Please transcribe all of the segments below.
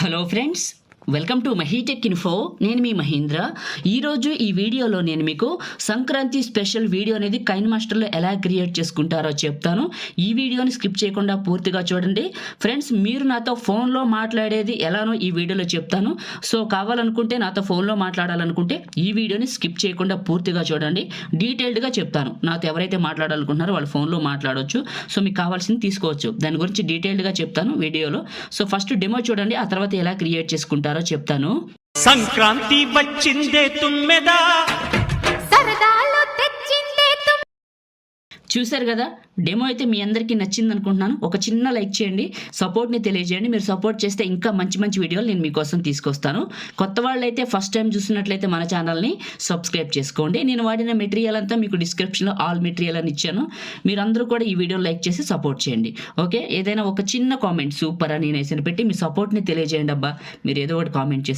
Hello friends, welcome to MahiTech info. నేను మీ మహేంద్ర. ఈరోజు ఈ వీడియోలో నేను మీకు సంక్రాంతి స్పెషల్ వీడియో అనేది కైన్ మాస్టర్లో ఎలా క్రియేట్ చేసుకుంటారో చెప్తాను. ఈ వీడియోని స్కిప్ చేయకుండా పూర్తిగా చూడండి. ఫ్రెండ్స్, మీరు నాతో ఫోన్లో మాట్లాడేది ఎలానో ఈ వీడియోలో చెప్తాను. సో కావాలనుకుంటే నాతో ఫోన్లో మాట్లాడాలనుకుంటే ఈ వీడియోని స్కిప్ చేయకుండా పూర్తిగా చూడండి. డీటెయిల్డ్గా చెప్తాను. నాతో ఎవరైతే మాట్లాడాలనుకుంటున్నారో వాళ్ళు ఫోన్లో మాట్లాడవచ్చు. సో మీకు కావాల్సింది తీసుకోవచ్చు. దాని గురించి డీటెయిల్డ్గా చెప్తాను వీడియోలో. సో ఫస్ట్ డెమో చూడండి, ఆ తర్వాత ఎలా క్రియేట్ చేసుకుంటారో చెప్తాను. సంక్రాంతి వచ్చిందే తుమ్మెదా, సరదాలు తెచ్చిందే చూశారు కదా, డెమో అయితే మీ అందరికీ నచ్చింది అనుకుంటున్నాను. ఒక చిన్న లైక్ చేయండి, సపోర్ట్ని తెలియజేయండి. మీరు సపోర్ట్ చేస్తే ఇంకా మంచి మంచి వీడియోలు నేను మీకోసం తీసుకొస్తాను. కొత్త వాళ్ళు అయితే ఫస్ట్ టైం చూస్తున్నట్లయితే మన ఛానల్ని సబ్స్క్రైబ్ చేసుకోండి. నేను వాడిన మెటీరియల్ అంతా మీకు డిస్క్రిప్షన్లో ఆల్ మెటీరియల్ అని ఇచ్చాను. మీరందరూ కూడా ఈ వీడియో లైక్ చేసి సపోర్ట్ చేయండి. ఓకే, ఏదైనా ఒక చిన్న కామెంట్ సూపర్ అని నేనేసిన పెట్టి మీ సపోర్ట్ని తెలియజేయండి. అబ్బా, మీరు ఏదో ఒకటి కామెంట్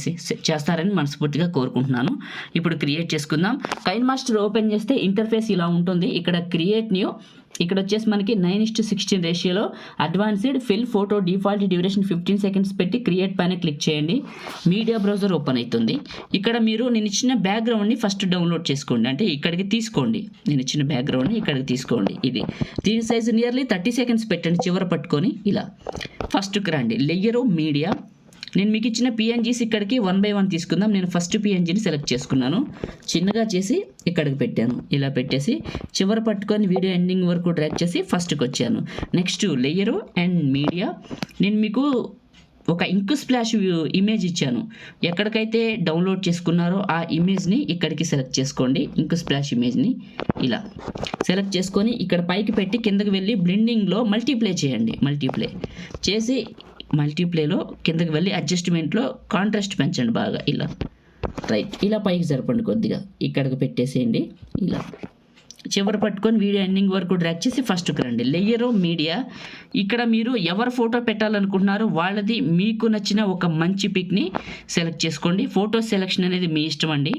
చేస్తారని మనస్ఫూర్తిగా కోరుకుంటున్నాను. ఇప్పుడు క్రియేట్ చేసుకుందాం. కైన్ మాస్టర్ ఓపెన్ చేస్తే ఇంటర్ఫేస్ ఇలా ఉంటుంది. ఇక్కడ క్రియేట్ న్యూ, ఇక్కడ వచ్చేసి మనకి 9:16 రేషియోలో advanced fill photo default duration 15 seconds పెట్టి క్రియేట్ పైన క్లిక్ చేయండి. మీడియా బ్రౌజర్ ఓపెన్ అవుతుంది. ఇక్కడ మీరు నేను ఇచ్చిన బ్యాక్గ్రౌండ్ని ఫస్ట్ డౌన్లోడ్ చేసుకోండి. అంటే ఇక్కడికి తీసుకోండి, నేను ఇచ్చిన బ్యాక్గ్రౌండ్ని ఇక్కడికి తీసుకోండి. దీని సైజు నియర్లీ 30 సెకండ్స్ పెట్టండి. చివర పట్టుకొని ఇలా ఫస్ట్కి రండి. లేయరు మీడియా, నేను మీకు ఇచ్చిన పిఎన్జీస్ ఇక్కడికి 1 by 1 తీసుకుందాం. నేను ఫస్ట్ పిఎన్జీని సెలెక్ట్ చేసుకున్నాను, చిన్నగా చేసి ఇక్కడికి పెట్టాను. ఇలా పెట్టేసి చివర పట్టుకొని వీడియో ఎండింగ్ వరకు డ్రాగ్ చేసి ఫస్ట్కి వచ్చాను. నెక్స్ట్ లేయరు అండ్ మీడియా, నేను మీకు ఒక ఇంక్ స్ప్లాష్ ఇమేజ్ ఇచ్చాను. ఎక్కడికైతే డౌన్లోడ్ చేసుకున్నారో ఆ ఇమేజ్ని ఇక్కడికి సెలెక్ట్ చేసుకోండి. ఇంక్ స్ప్లాష్ ఇమేజ్ని ఇలా సెలెక్ట్ చేసుకొని ఇక్కడ పైకి పెట్టి కిందకి వెళ్ళి బ్లెండింగ్లో మల్టీప్లే చేయండి. మల్టీప్లే చేసి మల్టీప్లేలో కిందకి వెళ్ళి అడ్జస్ట్మెంట్లో కాంట్రాస్ట్ పెంచండి బాగా. ఇలా రైట్, ఇలా పైకి జరపండి కొద్దిగా, ఇక్కడికి పెట్టేసేయండి. ఇలా చివరి పట్టుకొని వీడియో ఎండింగ్ వరకు డ్రాగ్ చేసి ఫస్ట్కి రండి. లేయరు మీడియా, ఇక్కడ మీరు ఎవరు ఫోటో పెట్టాలనుకుంటున్నారో వాళ్ళది మీకు నచ్చిన ఒక మంచి పిక్ని సెలెక్ట్ చేసుకోండి. ఫోటో సెలెక్షన్ అనేది మీ ఇష్టం అండి.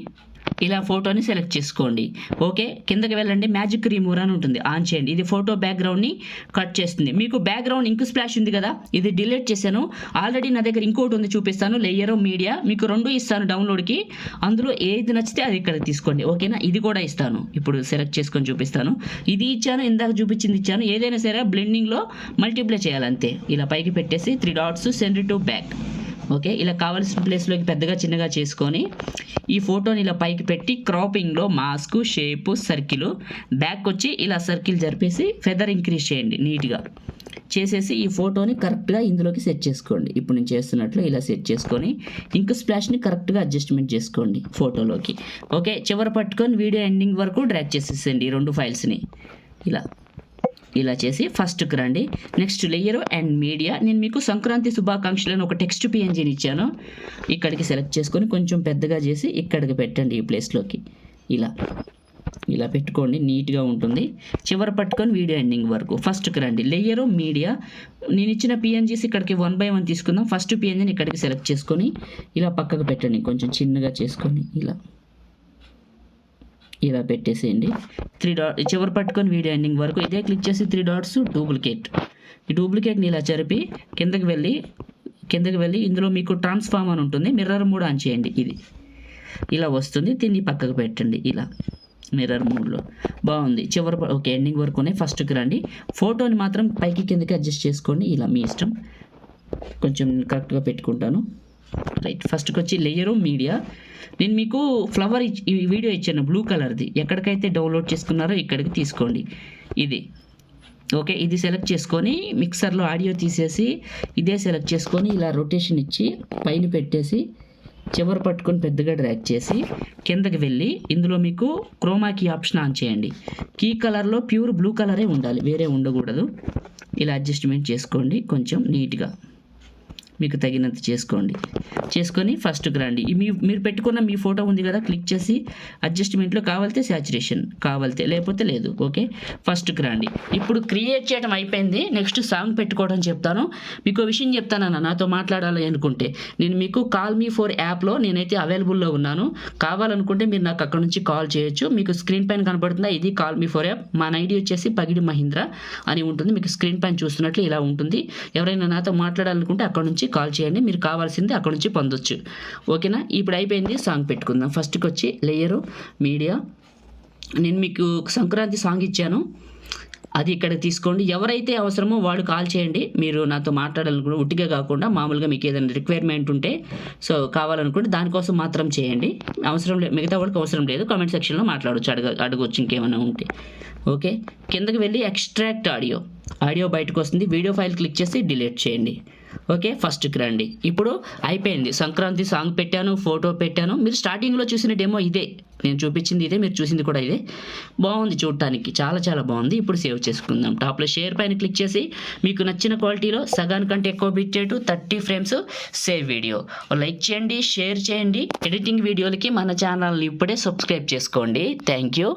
ఇలా ఫోటోని సెలెక్ట్ చేసుకోండి. ఓకే, కిందకి వెళ్ళండి. మ్యాజిక్ రిమూవర్ అని ఉంటుంది, ఆన్ చేయండి. ఇది ఫోటో బ్యాక్గ్రౌండ్ని కట్ చేస్తుంది. మీకు బ్యాక్గ్రౌండ్ ఇంక్ స్ప్లాష్ ఉంది కదా, ఇది డిలీట్ చేశాను. ఆల్రెడీ నా దగ్గర ఇంకోటి ఉంది, చూపిస్తాను. లేయరు మీడియా, మీకు 2 ఇస్తాను డౌన్లోడ్కి. అందులో ఏది నచ్చితే అది ఇక్కడ తీసుకోండి. ఓకేనా, ఇది కూడా ఇస్తాను. ఇప్పుడు సెలెక్ట్ చేసుకొని చూపిస్తాను. ఇది ఇచ్చాను, ఇందాక చూపించింది ఇచ్చాను. ఏదైనా సరే బ్లెండింగ్లో మల్టిప్లై చేయాలంతే. ఇలా పైకి పెట్టేసి 3 dots send to back. Okay, ఇలా కావాల్సిన ప్లేస్లోకి పెద్దగా చిన్నగా చేసుకొని ఈ ఫోటోని ఇలా పైకి పెట్టి క్రాపింగ్లో మాస్క్ షేపు సర్కిల్ బ్యాక్ వచ్చి ఇలా సర్కిల్ జరిపేసి ఫెదర్ ఇంక్రీజ్ చేయండి. నీట్గా చేసేసి ఈ ఫోటోని కరెక్ట్గా ఇందులోకి సెట్ చేసుకోండి. ఇప్పుడు నేను చేస్తున్నట్లు ఇలా సెట్ చేసుకొని ఇంక్ స్ప్లాష్ని కరెక్ట్గా అడ్జస్ట్మెంట్ చేసుకోండి ఫోటోలోకి. ఓకే, చివర పట్టుకొని వీడియో ఎండింగ్ వరకు డ్రాగ్ చేసేసండి ఈ 2 ఫైల్స్ని. ఇలా చేసి ఫస్ట్కి రండి. నెక్స్ట్ లేయరు అండ్ మీడియా, నేను మీకు సంక్రాంతి శుభాకాంక్షలను ఒక టెక్స్ట్ పిఎన్జీని ఇచ్చాను. ఇక్కడికి సెలెక్ట్ చేసుకొని కొంచెం పెద్దగా చేసి ఇక్కడికి పెట్టండి ఈ ప్లేస్లోకి. ఇలా పెట్టుకోండి, నీట్గా ఉంటుంది. చివర పట్టుకొని వీడియో ఎండింగ్ వరకు ఫస్ట్కి రండి. లేయరు మీడియా, నేను ఇచ్చిన పిఎన్జీస్ ఇక్కడికి 1 by 1 తీసుకుందాం. ఫస్ట్ పిఎన్జీని ఇక్కడికి సెలెక్ట్ చేసుకొని ఇలా పక్కకు పెట్టండి, కొంచెం చిన్నగా చేసుకొని ఇలా పెట్టేసేయండి. 3 dots చివరి పట్టుకొని వీడియో ఎండింగ్ వరకు ఇదే క్లిక్ చేసి 3 dots డూప్లికేట్. ఈ డూప్లికేట్ని ఇలా జరిపి కిందకి వెళ్ళి ఇందులో మీకు ట్రాన్స్ఫార్మ్ అని ఉంటుంది, మిర్రర్ మోడ్ ఆన్ చేయండి. ఇది ఇలా వస్తుంది, దీన్ని పక్కకు పెట్టండి. ఇలా మిర్రర్ మోడ్లో బాగుంది. ఓకే, ఎండింగ్ వరకునే ఫస్ట్కి రండి. ఫోటోని మాత్రం పైకి కిందకి అడ్జస్ట్ చేసుకోండి. ఇలా మీ ఇష్టం, కొంచెం కరెక్ట్గా పెట్టుకుంటాను. రైట్, ఫస్ట్కి వచ్చి లేయరు మీడియా, నేను మీకు ఫ్లవర్ ఈ వీడియో ఇచ్చాను బ్లూ కలర్ది. ఎక్కడికైతే డౌన్లోడ్ చేసుకున్నారో ఇక్కడికి తీసుకోండి. ఇది ఓకే, ఇది సెలెక్ట్ చేసుకొని మిక్సర్లో ఆడియో తీసేసి ఇదే సెలెక్ట్ చేసుకొని ఇలా రొటేషన్ ఇచ్చి పైన పెట్టేసి చివరి పట్టుకొని పెద్దగా డ్రాగ్ చేసి కిందకి వెళ్ళి ఇందులో మీకు క్రోమాకి ఆప్షన్ ఆన్ చేయండి. కీ కలర్లో ప్యూర్ బ్లూ కలరే ఉండాలి, వేరే ఉండకూడదు. ఇలా అడ్జస్ట్మెంట్ చేసుకోండి, కొంచెం నీట్గా మీకు తగినంత చేసుకొని ఫస్ట్కి రండి. మీరు పెట్టుకున్న మీ ఫోటో ఉంది కదా, క్లిక్ చేసి అడ్జస్ట్మెంట్లో కావాలితే శాచురేషన్, కావాలితే లేకపోతే లేదు. ఓకే, ఫస్ట్కి రండి. ఇప్పుడు క్రియేట్ చేయడం అయిపోయింది. నెక్స్ట్ సాంగ్ పెట్టుకోవడం చెప్తాను. మీకు విషయం చెప్తానన్నా, నాతో మాట్లాడాలి అనుకుంటే నేను మీకు కాల్ మీ ఫోర్ యాప్లో నేనైతే అవైలబుల్లో ఉన్నాను. కావాలనుకుంటే మీరు నాకు అక్కడ నుంచి కాల్ చేయొచ్చు. మీకు స్క్రీన్ పైన కనబడుతుందా, ఇది కాల్ మీ ఫోర్ యాప్. మన ఐడి వచ్చేసి పగిడి మహీంద్ర అని ఉంటుంది. మీకు స్క్రీన్ పైన చూస్తున్నట్లు ఇలా ఉంటుంది. ఎవరైనా నాతో మాట్లాడాలనుకుంటే అక్కడ నుంచి కాల్ చేయండి. మీరు కావాల్సింది అక్కడ నుంచి పొందొచ్చు. ఓకేనా? ఇప్పుడు అయిపోయింది. సాంగ్ పెట్టుకుందాం. ఫస్ట్కి వచ్చి లేయరు మీడియా. నేను మీకు సంక్రాంతి సాంగ్ ఇచ్చాను, అది ఇక్కడ తీసుకోండి. ఎవరైతే అవసరమో వాళ్ళు కాల్ చేయండి. మీరు నాతో మాట్లాడాలనుకుంటే ఉట్టిగా కాకుండా మామూలుగా మీకు ఏదైనా రిక్వైర్మెంట్ ఉంటే సో కావాలనుకుంటే దానికోసం మాత్రం చేయండి. అవసరం లేదు, మిగతా వాళ్ళకి అవసరం లేదు. కామెంట్ సెక్షన్లో మాట్లాడవచ్చు, అడగవచ్చు ఇంకేమైనా ఉంటే. ఓకే, కిందకి వెళ్ళి ఎక్స్ట్రాక్ట్ ఆడియో బయటకు వస్తుంది. వీడియో ఫైల్ క్లిక్ చేసి డిలీట్ చేయండి. ఓకే, ఫస్ట్కి రండి. ఇప్పుడు అయిపోయింది. సంక్రాంతి సాంగ్ పెట్టాను, ఫోటో పెట్టాను. మీరు స్టార్టింగ్లో చూసిన డెమో ఇదే, నేను చూపించింది ఇదే, మీరు చూసింది కూడా ఇదే. బాగుంది చూడటానికి, చాలా చాలా బాగుంది. ఇప్పుడు సేవ్ చేసుకుందాం. టాప్లో షేర్ పైన క్లిక్ చేసి మీకు నచ్చిన క్వాలిటీలో సగానికంటే ఎక్కువ bit rate 30 frames save video like చేయండి, షేర్ చేయండి. ఎడిటింగ్ వీడియోలకి మన ఛానల్ని ఇప్పుడే సబ్స్క్రైబ్ చేసుకోండి. Thank you.